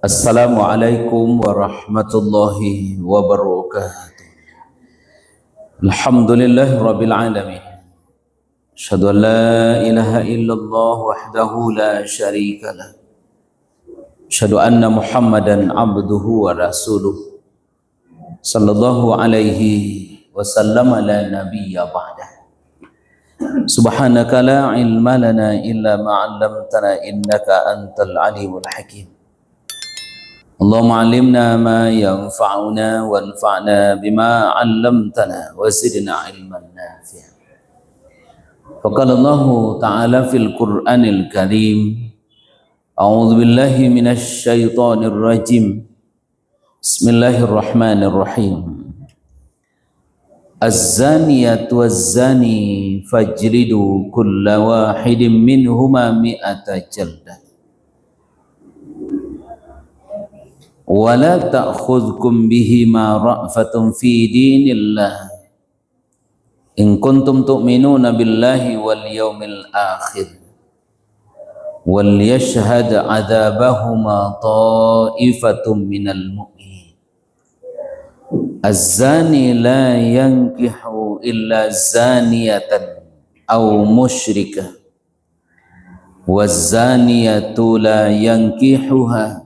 Assalamualaikum warahmatullahi wabarakatuh. Alhamdulillahi rabbil alamin. Asyhadu an la ilaha illallah wahdahu la syarika lah. Asyhadu anna Muhammadan abduhu wa rasuluh. Sallallahu alaihi wasallam la nabiyya ba'dah. Subhanaka la ilma lana illa ma 'allamtana innaka antal alimul hakim. Allahumma alimna ma yanfa'una wanfa'na bima 'allamtana wa zidna ilman nafi'a. Faqala Allah Ta'ala fil Qur'anil Karim, A'udzu billahi minasy syaithanir rajim. Bismillahirrahmanirrahim. Az-zaniyatu waz-zani fajlidu kulla wahidin minhuma mi'ata jaldah. Wala ta'khudhukum bihima ra'fatun fi dinillah in kuntum tu'minuna billahi wal yawmil akhir wal yashhad 'adzabahuma ta'ifatun minal mu'minin. Az-zani la yankihu illa zaniyatan aw musyrikah waz-zaniyatu la yankihuha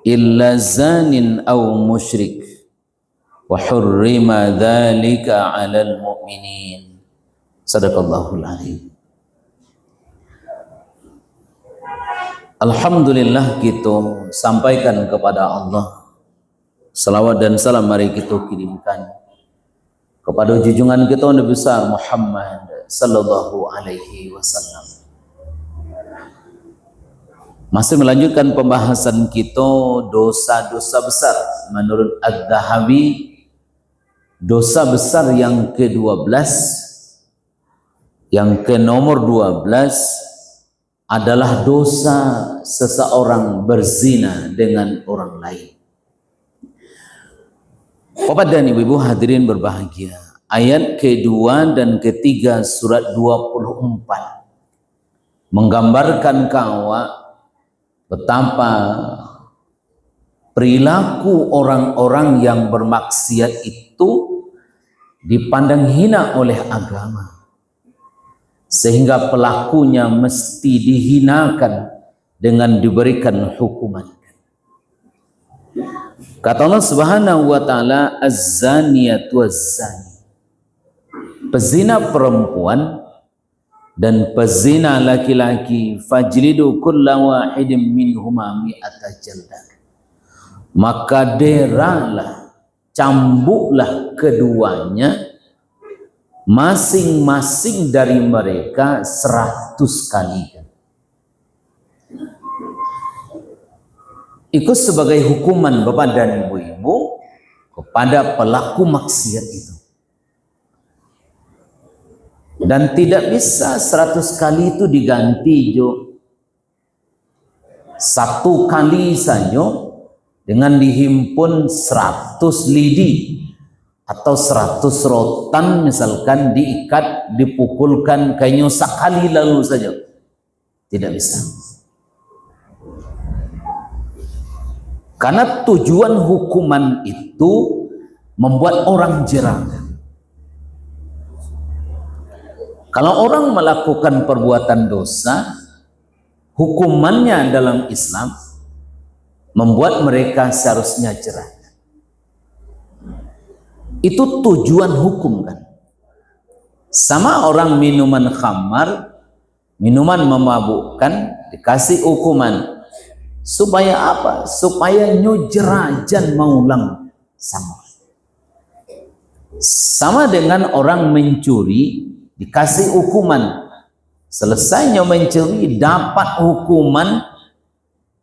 illa zanin aw musyrik wa hurrima dzalika 'alal mu'minin. Shadaqallahul azim. Alhamdulillah, kita sampaikan kepada Allah salawat dan salam mari kita kirimkan kepada junjungan kita Nabi besar Muhammad sallallahu alaihi wasallam. Masih melanjutkan pembahasan kita dosa-dosa besar menurut Adz-Dzahabi. Dosa besar yang ke-12, yang ke nomor 12 adalah dosa seseorang berzina dengan orang lain. Bapak dan Ibu hadirin berbahagia, ayat ke-2 dan ke-3 surat 24 menggambarkan kawa betapa perilaku orang-orang yang bermaksiat itu dipandang hina oleh agama, sehingga pelakunya mesti dihinakan dengan diberikan hukuman. Kata Allah Subhanahu wa taala, az-zaniyatu waz-zani, pezina perempuan dan pezina laki-laki, fajlidu kulla wahidin minhuma mi'ata jaldah, maka deralah, cambuklah keduanya masing-masing dari mereka 100 kali. Itu sebagai hukuman Bapak dan Ibu-ibu kepada pelaku maksiat itu. Dan tidak bisa 100 kali itu diganti, Jo. 1 kali saja dengan dihimpun 100 lidi atau 100 rotan misalkan, diikat, dipukulkan kayaknya sekali lalu saja. Tidak bisa. Karena tujuan hukuman itu membuat orang jerah. Kalau orang melakukan perbuatan dosa, hukumannya dalam Islam membuat mereka seharusnya jerah. Itu tujuan hukum kan. Sama orang minuman khamar, minuman memabukkan, dikasih hukuman. Supaya apa? Supaya nyu jerah jan maulang sama. Sama dengan orang mencuri, dikasih hukuman, selesainya mencuri dapat hukuman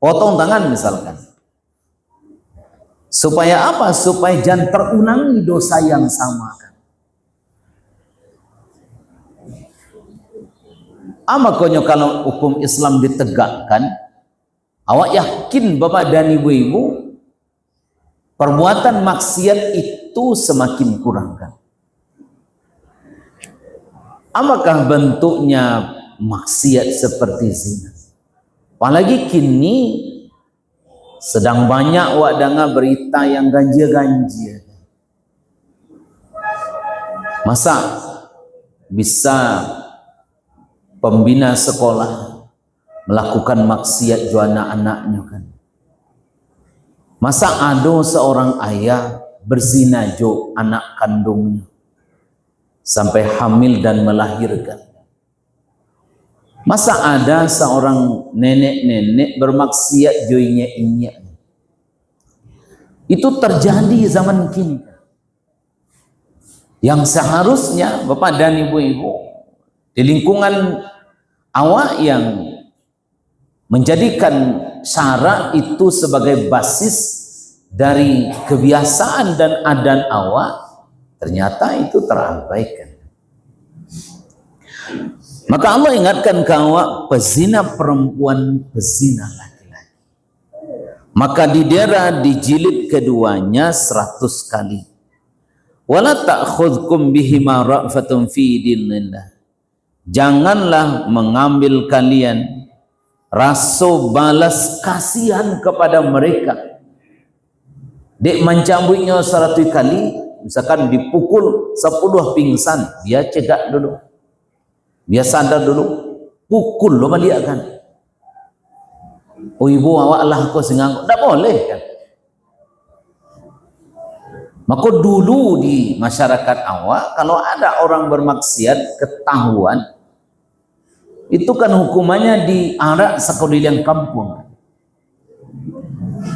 potong tangan misalkan. Supaya apa? Supaya jangan terulangi dosa yang sama kan. Makanya kalau hukum Islam ditegakkan, awak yakin Bapak dan Ibu-ibu perbuatan maksiat itu semakin kurang kan. Apakah bentuknya maksiat seperti zina? Apalagi kini Sedang banyak wak danga berita yang ganjil-ganjil. Masa bisa pembina sekolah melakukan maksiat jo anak-anaknya kan? Masa ada seorang ayah berzina jo anak kandungnya sampai hamil dan melahirkan? Masa ada seorang nenek-nenek bermaksiat jo inyek-inyek? Itu terjadi zaman kini. Yang seharusnya Bapak dan Ibu-ibu di lingkungan awak yang menjadikan syara itu sebagai basis dari kebiasaan dan adat awak, ternyata itu terabaikan. Maka Allah ingatkan ke awak, pezina perempuan, pezina laki-laki. Maka didera di jilid keduanya 100 kali. Wala ta'khudhukum bihima ra'fatun fi dinillah. Janganlah mengambil kalian rasa balas kasihan kepada mereka. Dek mencambuknya 100 kali, misalkan dipukul 10 pingsan, dia cegak dulu. Dia sadar dulu, pukul lo dia kan. Oh ibu awak lah kau singang, tak boleh kan. Maka dulu di masyarakat awak, kalau ada orang bermaksiat ketahuan, itu kan hukumannya diarak sekeliling kampung.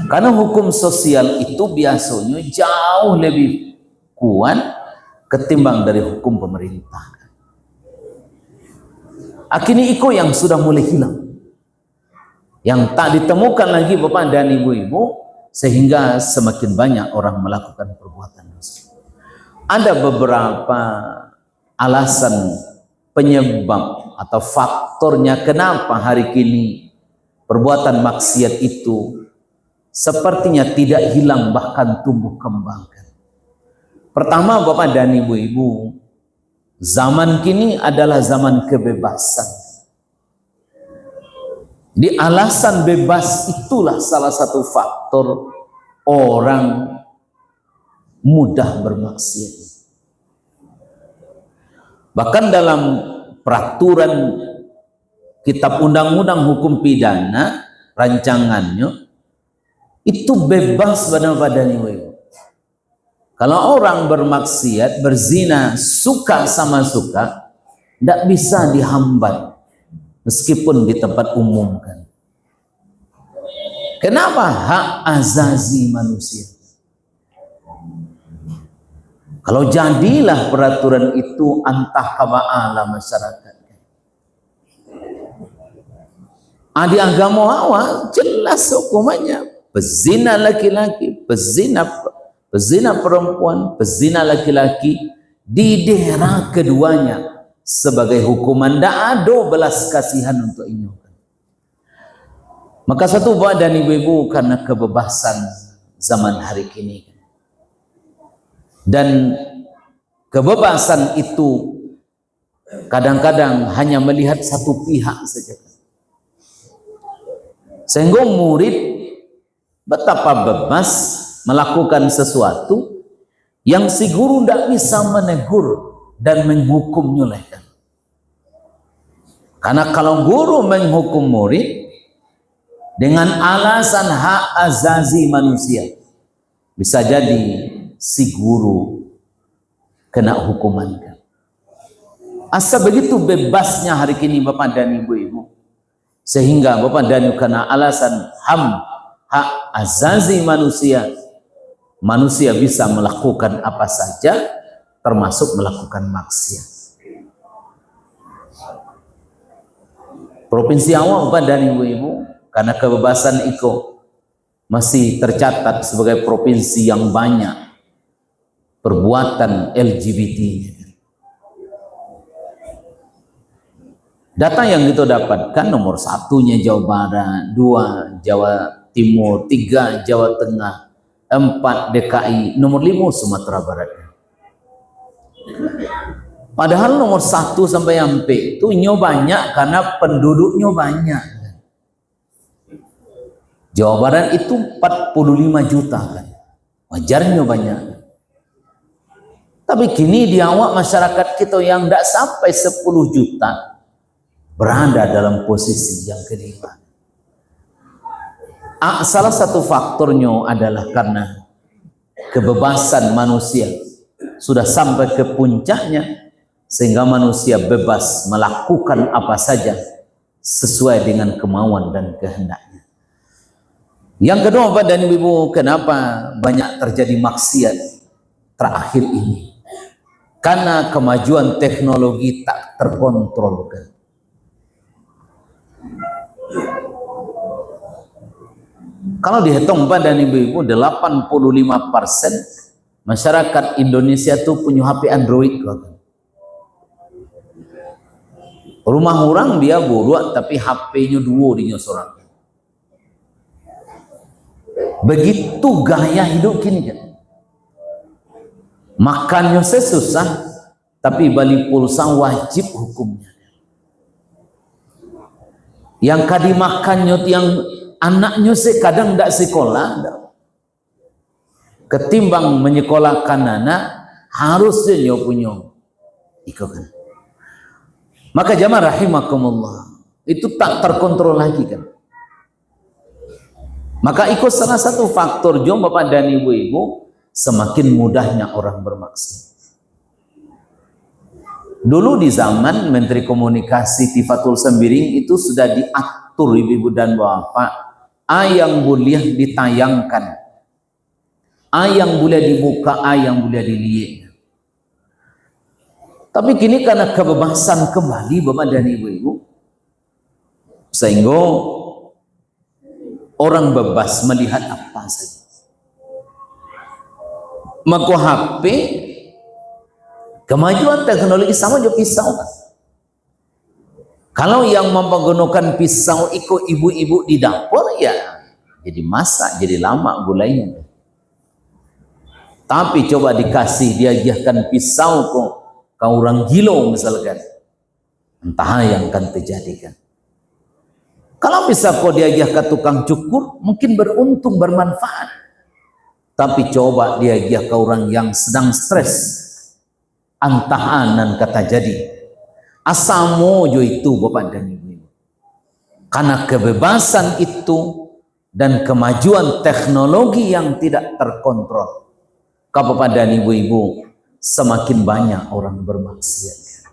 Karena hukum sosial itu biasanya jauh lebih kuat ketimbang dari hukum pemerintah. Akhirnya itu yang sudah mulai hilang, yang tak ditemukan lagi Bapak dan Ibu-ibu, sehingga semakin banyak orang melakukan perbuatan dosa. Ada beberapa alasan penyebab atau faktornya kenapa hari kini perbuatan maksiat itu sepertinya tidak hilang, bahkan tumbuh kembangkan. Pertama Bapak dan Ibu-ibu, zaman kini adalah zaman kebebasan. Di alasan bebas itulah salah satu faktor orang mudah bermaksiat. Bahkan dalam peraturan kitab undang-undang hukum pidana rancangannya itu bebas pada ibu. Kalau orang bermaksiat, berzina, suka sama suka, tidak bisa dihambat meskipun di tempat umum kan. Kenapa? Hak azazi manusia. Kalau jadilah peraturan itu antah kama'ala masyarakat. Di agama awal jelas hukumannya. Pezina laki-laki, pezina perempuan, pezina laki-laki, didera keduanya sebagai hukuman. Tidak ada belas kasihan untuk ini. Maka satu Bapak dan Ibu-ibu, karena kebebasan zaman hari kini dan kebebasan itu kadang-kadang hanya melihat satu pihak saja, sehingga murid betapa bebas melakukan sesuatu yang si guru tidak bisa menegur dan menghukumnya. Karena kalau guru menghukum murid dengan alasan hak azazi manusia, bisa jadi si guru kena hukuman. Asa begitu bebasnya hari kini Bapak dan Ibu-ibu, sehingga Bapak dan Ibu kena alasan hak azazi manusia, manusia bisa melakukan apa saja, termasuk melakukan maksiat. Provinsi awal Bapak dan Ibu-ibu, karena kebebasan itu masih tercatat sebagai provinsi yang banyak perbuatan LGBT. Data yang kita dapatkan, nomor 1-nya Jawa Barat, 2 Jawa Timur, 3 Jawa Tengah, 4 DKI, nomor 5 Sumatera Barat. Padahal nomor 1 sampai sampai itu banyak karena penduduknya banyak. Jawa Barat itu 45 juta kan. Wajarnya banyak. Tapi kini di awak masyarakat kita yang tidak sampai 10 juta berada dalam posisi yang kelima. Salah satu faktornya adalah karena kebebasan manusia sudah sampai ke puncaknya, sehingga manusia bebas melakukan apa saja sesuai dengan kemauan dan kehendaknya. Yang kedua, Bapak dan Ibu, kenapa banyak terjadi maksiat terakhir ini? Karena kemajuan teknologi tak terkontrolkan. Kalau dihitung Bapak dan Ibu, 85% masyarakat Indonesia tuh punya HP Android. Rumah orang dia buruk, tapi HP-nya dua di nyosoran. Begitu gaya hidup kini kan. Makannya sesusah, tapi balik pulsa wajib hukumnya. Yang kadi makannya yang anaknya kadang tidak sekolah, ketimbang menyekolahkan anak harusnya punya ikut. Maka jamaah rahimakumullah, itu tak terkontrol lagi kan. Maka ikut salah satu faktor jom Bapak dan Ibu-ibu, semakin mudahnya orang bermaksiat. Dulu di zaman Menteri Komunikasi Tifatul Sembiring itu sudah diatur ibu-ibu dan bapak, yang boleh ditayangkan, yang boleh dibuka, yang boleh dilihat. Tapi kini karena kebebasan kembali Bapak dan Ibu-ibu, sehingga orang bebas melihat apa saja. Maka HP, kemajuan teknologi sama juga pisau. Kalau yang menggunakan pisau ikut ibu-ibu di dapur, ya jadi masak, jadi lama gulainya. Tapi coba dikasih diajarkan pisau kau orang gilo misalkan, entah yang akan terjadikan. Kalau bisa kau diajak ke tukang cukur, mungkin beruntung, bermanfaat. Tapi coba diajak ke orang yang sedang stres, antahanan kata jadi. Asamo jo itu Bapak dan Ibu. Karena kebebasan itu dan kemajuan teknologi yang tidak terkontrol, Bapak dan Ibu-ibu, semakin banyak orang bermaksiat.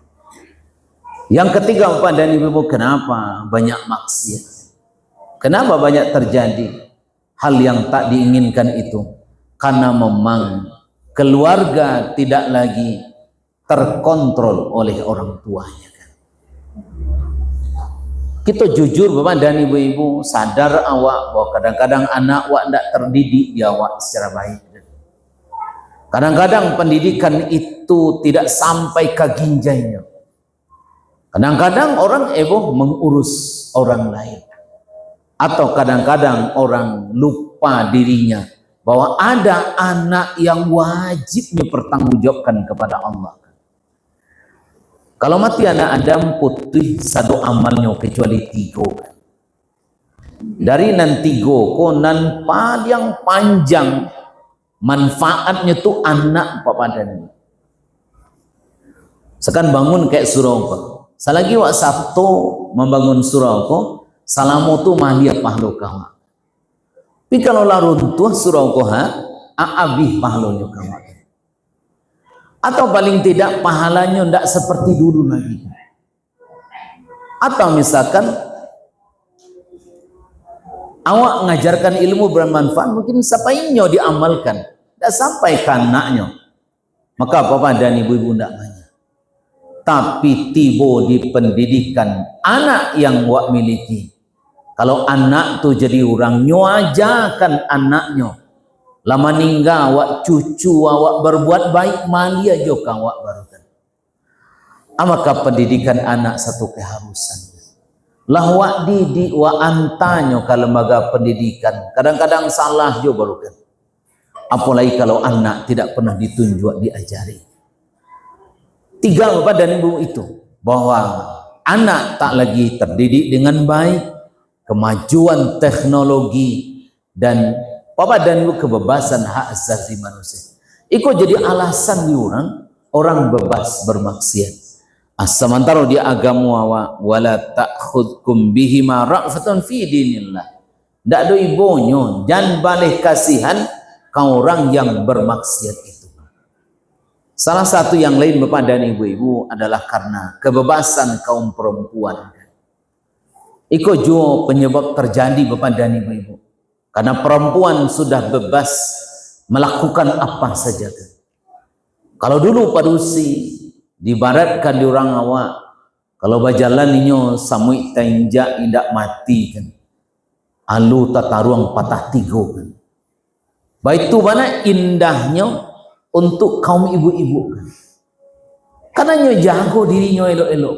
Yang ketiga Bapak dan Ibu, kenapa banyak maksiat? Kenapa banyak terjadi hal yang tak diinginkan itu? Karena memang keluarga tidak lagi terkontrol oleh orang tuanya. Kita jujur Bapak dan Ibu-ibu, sadar awak bahwa kadang-kadang anak awak tidak terdidik di awak secara baik. Kadang-kadang pendidikan itu tidak sampai ke ginjainya. Kadang-kadang orang mengurus orang lain. Atau kadang-kadang orang lupa dirinya bahwa ada anak yang wajib dipertanggungjawabkan kepada Allah. Kalau mati anak Adam putih satu amalnya kecuali 3. Dari nan 3 nan paling panjang manfaatnya tuh anak Bapak dan Ibu. Sekarang bangun kayak surau. Selagi wak Sabtu membangun surau, salamu tuh mahliat pahlo kama. Tapi kalau larun tuh surau abih pahlonya kama. Atau paling tidak pahalanya tidak seperti dulu lagi. Atau misalkan awak mengajarkan ilmu bermanfaat, mungkin sampainya diamalkan, tidak sampai ke anaknya. Maka Bapak dan Ibu-ibu tidak banyak. Tapi tiba di pendidikan anak yang wak miliki. Kalau anak tuh jadi orang, nyawajakan anaknya. Lama ninggal wak cucu awak berbuat baik, malia juga wak barukan. Maka pendidikan anak satu keharusan. Lah wak didik wak antanyo ke lembaga pendidikan. Kadang-kadang salah juga barukan. Apalagi kalau anak tidak pernah ditunjuk, diajari. 3 Bapak dan Ibu itu, bahwa anak tak lagi terdidik dengan baik, kemajuan teknologi dan papadan kebebasan hak asasi manusia. Iko jadi alasan orang bebas bermaksiat. Sementara dia agamu wala ta'khudkum bihima ra'fatun fi dinillah. Ndak do ibonyo dan balih kasihan kau orang yang bermaksiat itu. Salah satu yang lain Bapak dan Ibu-ibu adalah karena kebebasan kaum perempuan. Iko juga penyebab terjadi Bapak dan Ibu-ibu. Karena perempuan sudah bebas melakukan apa saja. Kalau dulu padusi dibaratkan di orang awak, kalau berjalan inyo samui tainja indak mati kan, alu tataruang patah tigo kan. Baik itu mana indahnya untuk kaum ibu-ibu kan. Karena nyo jago dirinya elok-elok.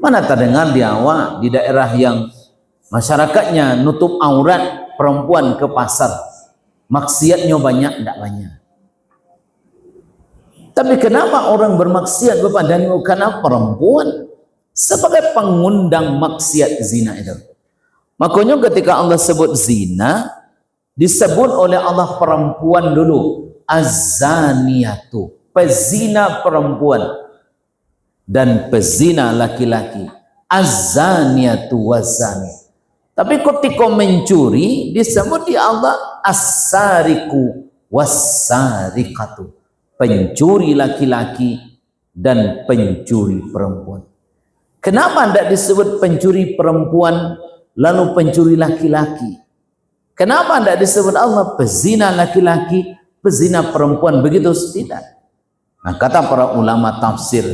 Mana terdengar di awak di daerah yang masyarakatnya nutup aurat perempuan ke pasar, maksiatnya banyak ndak banyak. Tapi kenapa orang bermaksiat Bapak dan Ibu? Karena perempuan sebagai pengundang maksiat zina itu. Makanya ketika Allah sebut zina, disebut oleh Allah perempuan dulu, az-zaniyatu, pezina perempuan dan pezina laki-laki, az-zaniyatu waz-zani. Tapi ketika mencuri disebut di Allah as-sariqu was-sariqatu, pencuri laki-laki dan pencuri perempuan. Kenapa tidak disebut pencuri perempuan lalu pencuri laki-laki? Kenapa tidak disebut Allah pezina laki-laki, pezina perempuan? Begitu tidak. Nah, kata para ulama tafsir,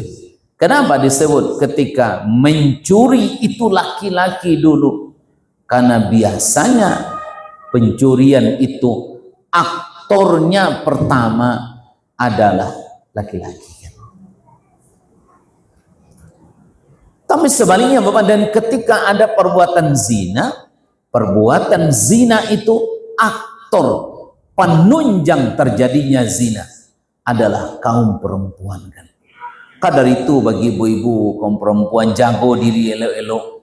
kenapa disebut ketika mencuri itu laki-laki dulu? Karena biasanya pencurian itu aktornya pertama adalah laki-laki. Tapi sebaliknya Bapak, dan ketika ada perbuatan zina itu aktor penunjang terjadinya zina adalah kaum perempuan kan. Kadar itu bagi ibu-ibu kaum perempuan jago diri elok-elok.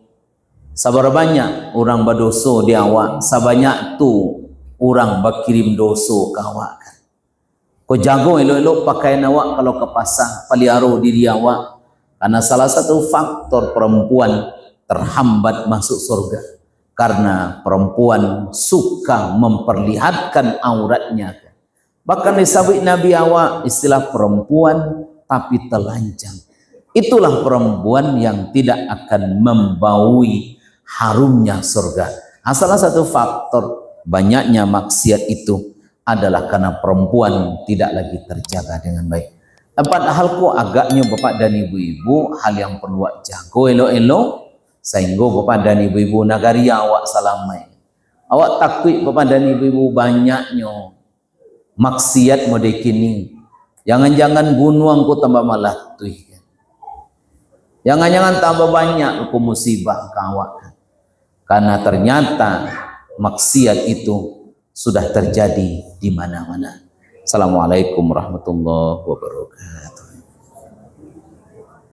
Sabar banyak orang berdosa di awak, sabanyak tu orang berkirim dosa ke awak kan. Kau jago elok-elok pakaian awak kalau ke pasar, pelihara diri awak. Karena salah satu faktor perempuan terhambat masuk surga. Karena perempuan suka memperlihatkan auratnya. Bahkan disebut Nabi awak istilah perempuan tapi telanjang. Itulah perempuan yang tidak akan membaui harumnya surga. Nah, salah satu faktor banyaknya maksiat itu adalah karena perempuan tidak lagi terjaga dengan baik. Padahal kok agaknya Bapak dan Ibu-ibu hal yang perlu jago elok-elok sehingga Bapak dan Ibu-ibu nagari awak salamai. Awak takut Bapak dan Ibu-ibu banyaknya maksiat mode kini. Jangan-jangan gunung ku tambah malah tuh. Jangan-jangan tambah banyak ku musibah kawak. Karena ternyata maksiat itu sudah terjadi di mana-mana. Assalamualaikum warahmatullahi wabarakatuh.